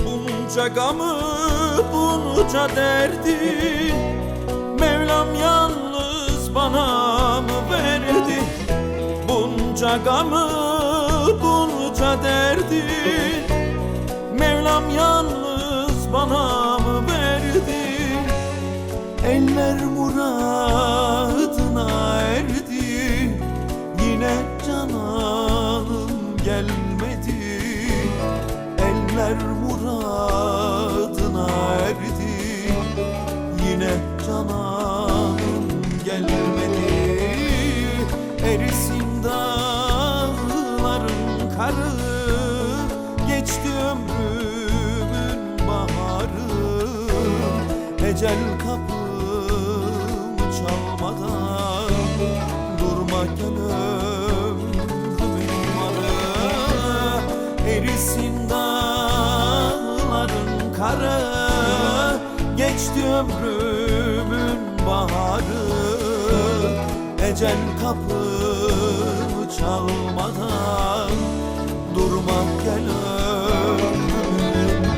Bunca gamı, bunca derdi Mevlam yalnız bana mı verdi? Bunca gamı, bunca derdi Mevlam yalnız bana mı verdi? Eller muradına erdi, yine cananım gelmedi. Eller muradına erdi, yine cananım gelmedi. Erisin dağların karı, geçti ömrümün baharı. Ecel kapımı çalmadan durma gel ömrümün varı. Erisin dağların karı, geçti ömrümün baharı. Ecel kapımı çalmadan durma gel ömrümün varı.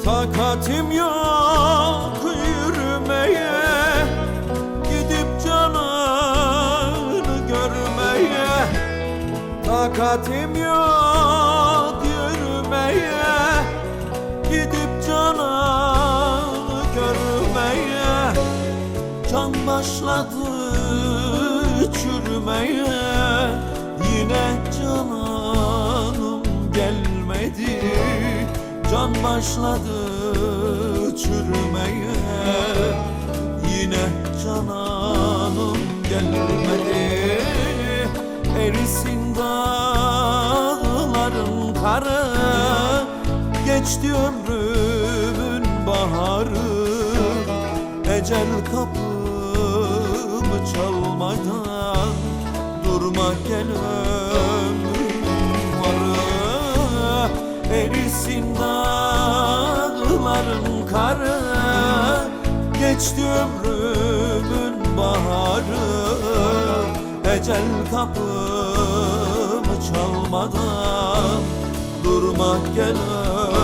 Takatim yok yürümeye, gidip cananı görmeye. Takatim yok yürümeye, gidip cananı görmeye. Can başladı çürümeye, yine cananım gelmedi. Can başladı çürümeye, yine cananım gelmedi. Erisin dağların karı, geçti ömrümün baharı. Ecel kapımı çalmadan durma gel ömrümün varı. Erisin dağların karı, geçti ömrümün baharı. Ecel kapımı çalmadan durma gel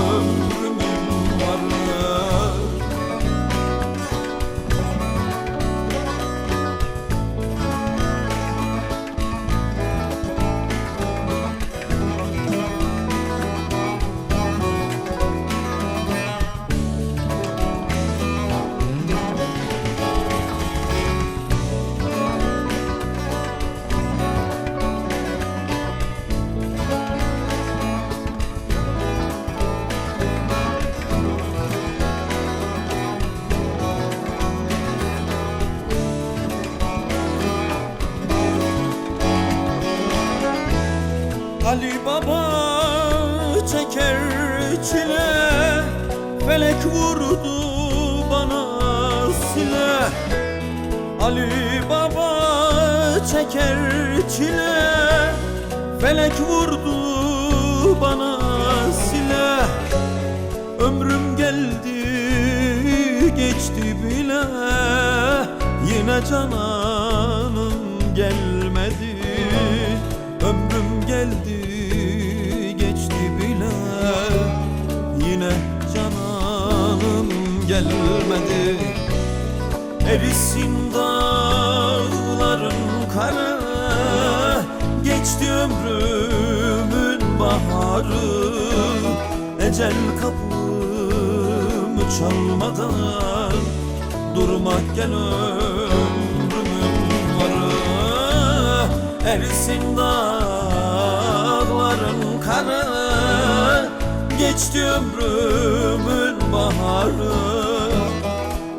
ömrümün varı. Ali Baba çeker çile, felek vurdu bana sile. Ali Baba çeker çile, felek vurdu bana sile. Ömrüm geldi geçti bile, yine cananım gelmedi. Ömrüm geldi geçti bile, yine cananım gelmedi. Erisin dağların karı, geçti ömrümün baharı. Ecel kapımı çalmadan durmak gel ömrümün varı. Erisin dağların karı, geçti ömrümün baharı.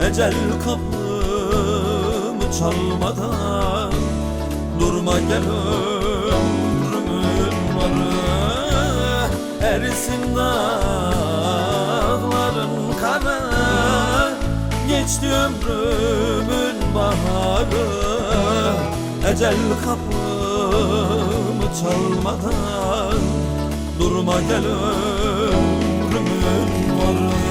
Ecel kapımı çalmadan durma gel ömrümün varı. Erisin dağların karı, geçti ömrümün baharı. Ecel kapımı çalmadan durma gel ömrümün varı.